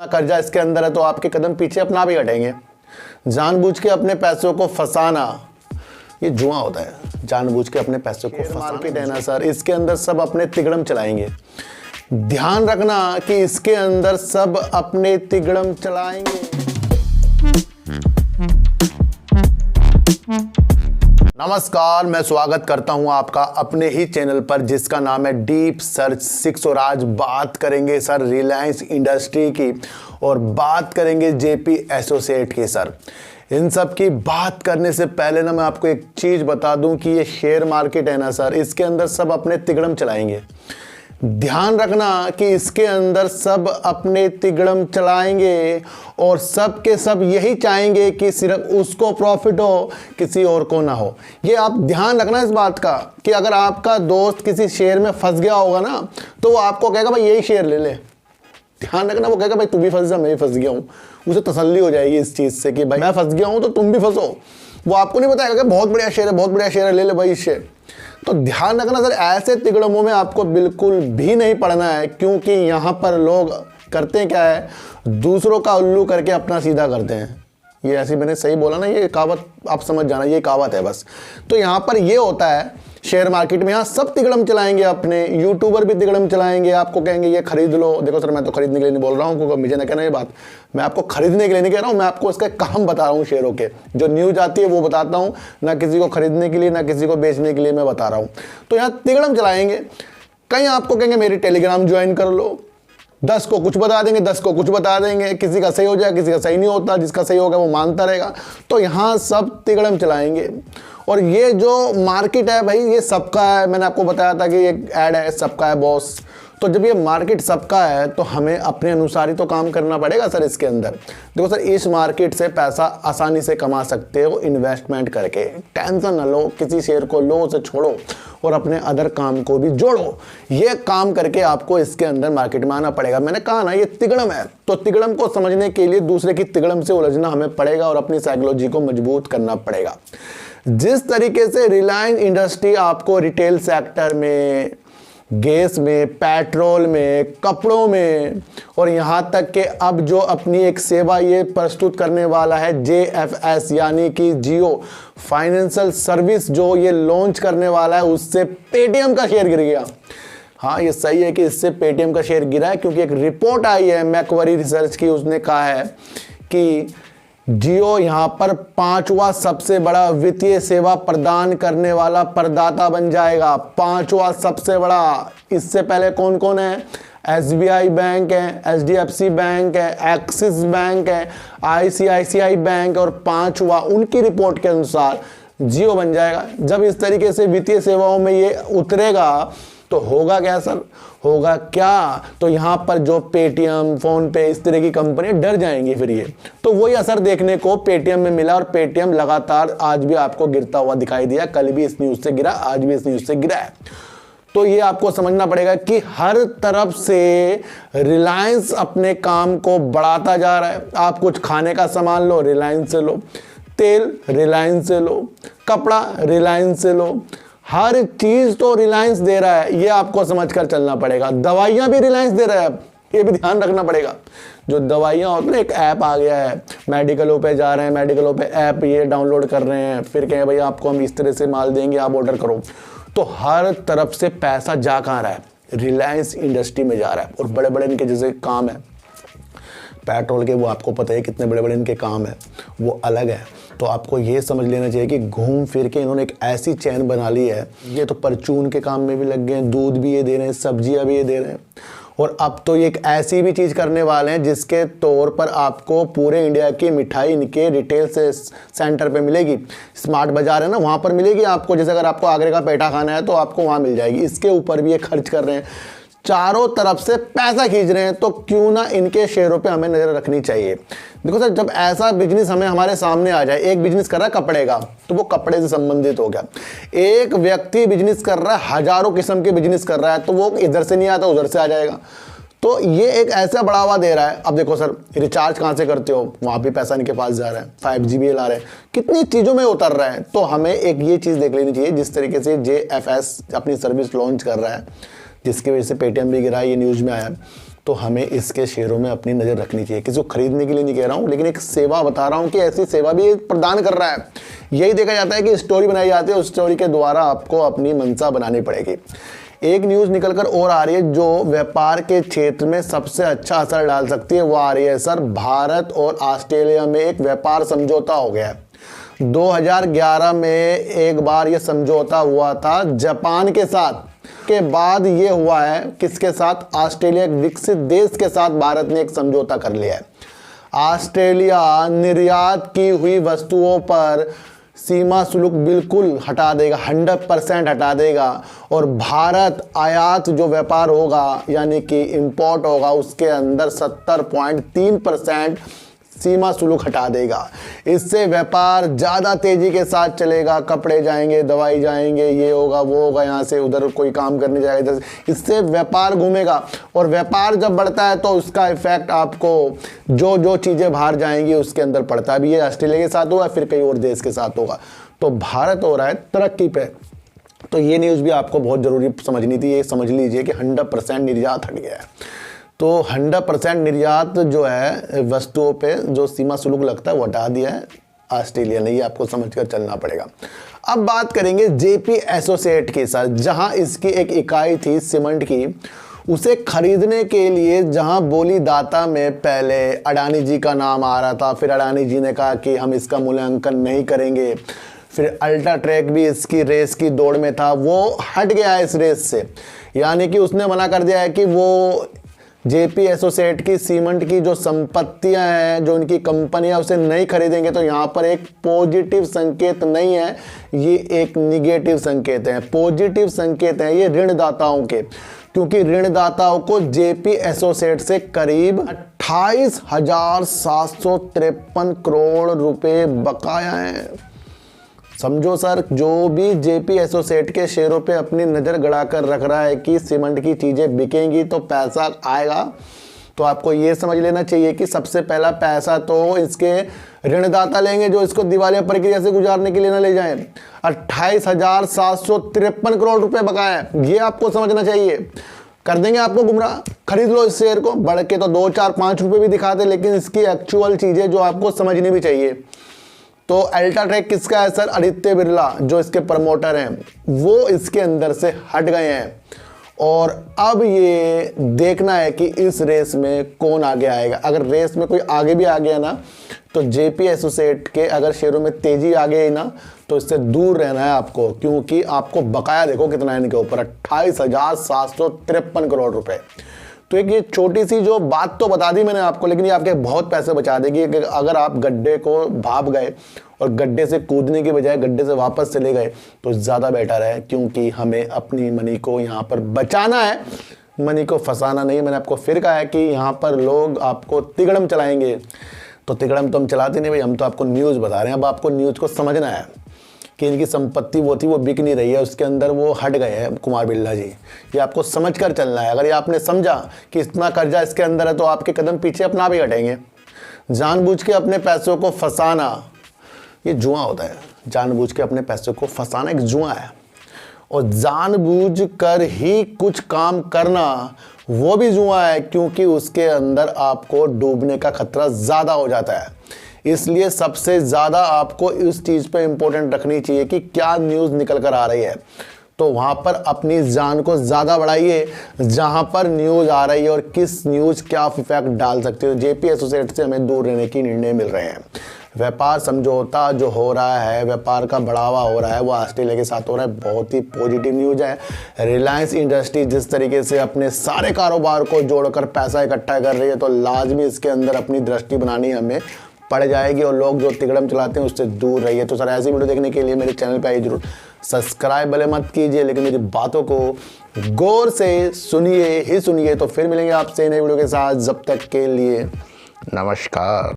कर्जा इसके अंदर है तो आपके कदम पीछे अपना भी हटेंगे। जानबूझ के अपने पैसों को फंसाना ये जुआ होता है। जानबूझ के अपने पैसों को मार्केट है ना सर, इसके अंदर सब अपने तिगड़म चलाएंगे। ध्यान रखना कि इसके अंदर सब अपने तिगड़म चलाएंगे। नमस्कार, मैं स्वागत करता हूं आपका अपने ही चैनल पर जिसका नाम है डीप सर्च 6। और आज बात करेंगे सर रिलायंस इंडस्ट्री की और बात करेंगे जेपी एसोसिएट की। सर इन सब की बात करने से पहले ना मैं आपको एक चीज़ बता दूं कि ये शेयर मार्केट है ना सर, इसके अंदर सब अपने तिगड़म चलाएंगे। ध्यान रखना कि इसके अंदर सब अपने तिगड़म चलाएंगे और सब के सब यही चाहेंगे कि सिर्फ उसको प्रॉफिट हो, किसी और को ना हो। ये आप ध्यान रखना इस बात का कि अगर आपका दोस्त किसी शेयर में फंस गया होगा ना तो वो आपको कहेगा भाई यही शेयर ले ले। ध्यान रखना, वो कहेगा भाई तू भी फंस जा, मैं भी फंस गया हूँ। उसे तसल्ली हो जाएगी इस चीज़ से कि भाई मैं फंस गया हूँ तो तुम भी फंसो। वो आपको नहीं बताएगा कि बहुत बढ़िया शेयर है, बहुत बढ़िया शेयर है, ले ले भाई शेयर। तो ध्यान रखना सर, ऐसे तिगड़मों में आपको बिल्कुल भी नहीं पड़ना है, क्योंकि यहाँ पर लोग करते क्या है, दूसरों का उल्लू करके अपना सीधा करते हैं। ये ऐसी मैंने सही बोला ना, ये कहावत आप समझ जाना, ये कहावत है बस। तो यहाँ पर ये होता है शेयर मार्केट में, यहाँ सब तिगड़म चलाएंगे, अपने यूट्यूबर भी तिगड़म चलाएंगे, आपको कहेंगे ये खरीद लो। देखो सर, मैं तो खरीदने के लिए नहीं बोल रहा हूँ, क्योंकि मुझे ना कहना ये बात, मैं आपको खरीदने के लिए नहीं कह रहा हूँ, मैं आपको इसका काम बता रहा हूँ। शेयरों के जो न्यूज आती है वो बताता हूँ, ना किसी को खरीदने के लिए ना किसी को बेचने के लिए मैं बता रहा हूँ। तो यहाँ तिगड़म चलाएंगे। कहीं आपको कहेंगे मेरी टेलीग्राम ज्वाइन कर लो, 10 को कुछ बता देंगे, 10 को कुछ बता देंगे, किसी का सही हो जाए, किसी का सही नहीं होता, जिसका सही होगा वो मानता रहेगा। तो यहाँ सब तिगड़म चलाएंगे। और ये जो मार्केट है भाई, ये सबका है। मैंने आपको बताया था कि ये ऐड है, सबका है बॉस। तो जब ये मार्केट सबका है तो हमें अपने अनुसार ही तो काम करना पड़ेगा सर। इसके अंदर देखो सर, इस मार्केट से पैसा आसानी से कमा सकते हो इन्वेस्टमेंट करके। टेंशन ना लो, किसी शेयर को लो, उसे छोड़ो और अपने अदर काम को भी जोड़ो। ये काम करके आपको इसके अंदर मार्केट में आना पड़ेगा। मैंने कहा ना ये तिगड़म है, तो तिगड़म को समझने के लिए दूसरे की तिगड़म से उलझना हमें पड़ेगा और अपनी साइकोलॉजी को मजबूत करना पड़ेगा। जिस तरीके से रिलायंस इंडस्ट्री आपको रिटेल सेक्टर में, गैस में, पेट्रोल में, कपड़ों में और यहाँ तक कि अब जो अपनी एक सेवा ये प्रस्तुत करने वाला है JFS यानी कि जियो फाइनेंशियल सर्विस जो ये लॉन्च करने वाला है, उससे पेटीएम का शेयर गिर गया। हाँ, ये सही है कि इससे पेटीएम का शेयर गिरा है, क्योंकि एक रिपोर्ट आई है मैक्वारी रिसर्च की, उसने कहा है कि जियो यहाँ पर 5वां सबसे बड़ा वित्तीय सेवा प्रदान करने वाला प्रदाता बन जाएगा। 5वां सबसे बड़ा। इससे पहले कौन कौन है? SBI बैंक है, HDFC बैंक है, एक्सिस बैंक है, ICICI बैंक और 5वां उनकी रिपोर्ट के अनुसार जियो बन जाएगा। जब इस तरीके से वित्तीय सेवाओं में ये उतरेगा तो होगा क्या सर? होगा क्या? तो यहाँ पर जो पेटीएम, फोन पे, इस तरह की कंपनियां डर जाएंगी फिर ये। तो वही असर देखने को पेटीएम में मिला और पेटीएम लगातार आज भी आपको गिरता हुआ दिखाई दिया। कल भी इस न्यूज़ से गिरा, आज भी इस न्यूज़ से गिरा है। तो ये आपको समझना पड़ेगा कि हर तरफ से रिलायंस अपने काम को बढ़ाता जा रहा है। आप कुछ खाने का सामान लो, रिलायंस से लो, तेल रिलायंस से लो, कपड़ा रिलायंस से लो, हर चीज तो रिलायंस दे रहा है। ये आपको समझकर चलना पड़ेगा। दवाइयां भी रिलायंस दे रहा है, ये भी ध्यान रखना पड़ेगा। जो दवाइयां होती है, एक ऐप आ गया है, मेडिकलों पे जा रहे हैं, मेडिकलों पे ऐप ये डाउनलोड कर रहे हैं, फिर कहें भाई आपको हम इस तरह से माल देंगे, आप ऑर्डर करो। तो हर तरफ से पैसा जा कहाँ रहा है? रिलायंस इंडस्ट्री में जा रहा है। और बड़े बड़े इनके जैसे काम है पेट्रोल के, वो आपको पता है कितने बड़े बड़े इनके काम है, वो अलग है। तो आपको ये समझ लेना चाहिए कि घूम फिर के इन्होंने एक ऐसी चैन बना ली है। ये तो परचून के काम में भी लग गए हैं, दूध भी ये दे रहे हैं, सब्जियां भी ये दे रहे हैं, और अब तो ये एक ऐसी भी चीज़ करने वाले हैं जिसके तौर पर आपको पूरे इंडिया की मिठाई इनके रिटेल से सेंटर पे मिलेगी। स्मार्ट बाजार है ना, वहाँ पर मिलेगी आपको। जैसे अगर आपको आगरे का पेठा खाना है तो आपको वहाँ मिल जाएगी। इसके ऊपर भी ये खर्च कर रहे हैं, चारों तरफ से पैसा खींच रहे हैं। तो क्यों ना इनके शेयरों पे हमें नजर रखनी चाहिए। देखो सर, जब ऐसा बिजनेस हमें हमारे सामने आ जाए, एक बिजनेस कर रहा है कपड़े का, तो वो कपड़े से संबंधित हो गया। एक व्यक्ति बिजनेस कर रहा है, हजारों किस्म के बिजनेस कर रहा है, तो वो इधर से नहीं आता उधर से आ जाएगा। तो ये एक ऐसा बढ़ावा दे रहा है। अब देखो सर, रिचार्ज कहाँ से करते हो, वहाँ भी पैसा इनके पास जा रहा है, 5G भी ला रहे हैं, कितनी चीज़ों में उतर रहा है। तो हमें एक ये चीज़ देख लेनी चाहिए, जिस तरीके से JFS अपनी सर्विस लॉन्च कर रहा है, जिसकी वजह से पेटीएम भी गिरा है, ये न्यूज़ में आया है। तो हमें इसके शेयरों में अपनी नज़र रखनी चाहिए। किसी को खरीदने के लिए नहीं कह रहा हूँ, लेकिन एक सेवा बता रहा हूँ कि ऐसी सेवा भी प्रदान कर रहा है। यही देखा जाता है कि स्टोरी बनाई जाती है, उस स्टोरी के द्वारा आपको अपनी मंशा बनानी पड़ेगी। एक न्यूज़ निकलकर और आ रही है जो व्यापार के क्षेत्र में सबसे अच्छा असर डाल सकती है, वो आ रही है सर, भारत और ऑस्ट्रेलिया में एक व्यापार समझौता हो गया है। 2011 में एक बार ये समझौता हुआ था जापान के साथ, के बाद ये हुआ है किसके साथ? ऑस्ट्रेलिया, एक विकसित देश के साथ भारत ने एक समझौता कर लिया है। ऑस्ट्रेलिया निर्यात की हुई वस्तुओं पर सीमा शुल्क बिल्कुल हटा देगा, 100% हटा देगा, और भारत आयात जो व्यापार होगा यानी कि इंपोर्ट होगा उसके अंदर 70.3% सीमा शुल्क हटा देगा। इससे व्यापार ज़्यादा तेज़ी के साथ चलेगा, कपड़े जाएंगे, दवाई जाएंगे, ये होगा वो होगा, यहाँ से उधर कोई काम करने जाएगा, इससे व्यापार घूमेगा। और व्यापार जब बढ़ता है तो उसका इफेक्ट आपको जो जो चीज़ें बाहर जाएंगी उसके अंदर पड़ता भी है। ऑस्ट्रेलिया के साथ होगा, फिर कई और देश के साथ होगा। तो भारत हो रहा है तरक्की पे। तो ये न्यूज़ भी आपको बहुत ज़रूरी समझनी थी। ये समझ लीजिए कि 100% निर्यात हट गया है। तो 100% निर्यात जो है वस्तुओं पे जो सीमा शुल्क लगता है वो हटा दिया है ऑस्ट्रेलिया ने। ये आपको समझकर चलना पड़ेगा। अब बात करेंगे जेपी एसोसिएट की सर, जहां इसकी एक इकाई थी सीमेंट की, उसे खरीदने के लिए जहां बोली दाता में पहले अडानी जी का नाम आ रहा था, फिर अडानी जी ने कहा कि हम इसका मूल्यांकन नहीं करेंगे, फिर अल्ट्राटेक भी इसकी रेस की दौड़ में था, वो हट गया है इस रेस से। यानी कि उसने मना कर दिया है कि वो जेपी एसोसिएट की सीमेंट की जो संपत्तियां हैं, जो उनकी कंपनियां, उसे नहीं खरीदेंगे। तो यहाँ पर एक पॉजिटिव संकेत नहीं है, ये एक निगेटिव संकेत है। पॉजिटिव संकेत है ये ऋणदाताओं के, क्योंकि ऋणदाताओं को जेपी एसोसिएट से करीब 28,753 करोड़ रुपए बकाया है। समझो सर, जो भी जेपी एसोसिएट के शेयरों पे अपनी नज़र गड़ाकर रख रहा है कि सीमेंट की चीज़ें बिकेंगी तो पैसा आएगा, तो आपको ये समझ लेना चाहिए कि सबसे पहला पैसा तो इसके ऋणदाता लेंगे जो इसको दिवालिया प्रक्रिया से गुजारने के लिए ना ले जाएं। 28,753 करोड़ रुपए बकाया है, ये आपको समझना चाहिए। कर देंगे आपको गुमराह, खरीद लो इस शेयर को, बढ़ के तो 2, 4, 5 रुपए भी दिखाते, लेकिन इसकी एक्चुअल चीज़ें जो आपको समझनी भी चाहिए। तो अल्ट्राटेक किसका है सर? आदित्य बिरला, जो इसके प्रमोटर हैं, वो इसके अंदर से हट गए हैं। और अब ये देखना है कि इस रेस में कौन आगे आएगा। अगर रेस में कोई आगे भी आ गया ना, तो जेपी एसोसिएट के अगर शेयरों में तेजी आ गई ना, तो इससे दूर रहना है आपको, क्योंकि आपको बकाया देखो कितना है इनके ऊपर, 28,753 करोड़ रुपए। तो एक ये छोटी सी जो बात तो बता दी मैंने आपको, लेकिन ये आपके बहुत पैसे बचा देगी। कि अगर आप गड्ढे को भाप गए और गड्ढे से कूदने के बजाय गड्ढे से वापस चले गए तो ज़्यादा बेटर है, क्योंकि हमें अपनी मनी को यहाँ पर बचाना है, मनी को फंसाना नहीं। मैंने आपको फिर कहा है कि यहाँ पर लोग आपको तिगड़म चलाएंगे, तो तिगड़म तो हम चलाते नहीं भाई, हम तो आपको न्यूज़ बता रहे हैं। अब आपको न्यूज़ को समझना है कि इनकी संपत्ति वो थी वो बिक नहीं रही है, उसके अंदर वो हट गए हैं कुमार बिरला जी। ये आपको समझकर चलना है। अगर ये आपने समझा कि इतना कर्जा इसके अंदर है, तो आपके कदम पीछे अपना भी हटेंगे। जानबूझ के अपने पैसों को फंसाना ये जुआ होता है। जानबूझ के अपने पैसों को फंसाना एक जुआ है, और जानबूझ कर ही कुछ काम करना वो भी जुआ है, क्योंकि उसके अंदर आपको डूबने का खतरा ज़्यादा हो जाता है। इसलिए सबसे ज़्यादा आपको इस चीज़ पे इम्पोर्टेंट रखनी चाहिए कि क्या न्यूज़ निकल कर आ रही है, तो वहाँ पर अपनी जान को ज़्यादा बढ़ाइए जहाँ पर न्यूज़ आ रही है, और किस न्यूज़ क्या इफेक्ट डाल सकती है। जेपी एसोसिएट से हमें दूर रहने की निर्णय मिल रहे हैं। व्यापार समझौता जो हो रहा है, व्यापार का बढ़ावा हो रहा है, वो ऑस्ट्रेलिया के साथ हो रहा है, बहुत ही पॉजिटिव न्यूज़ है। रिलायंस इंडस्ट्री जिस तरीके से अपने सारे कारोबार को जोड़कर पैसा इकट्ठा कर रही है, तो लाजमी इसके अंदर अपनी दृष्टि बनानी हमें पड़ जाएगी, और लोग जो तिगड़म चलाते हैं उससे दूर रहिए। तो सर ऐसी वीडियो देखने के लिए मेरे चैनल पे आइए जरूर, सब्सक्राइब भले मत कीजिए, लेकिन मेरी बातों को गौर से सुनिए ही सुनिए। तो फिर मिलेंगे आपसे नई वीडियो के साथ, जब तक के लिए नमस्कार।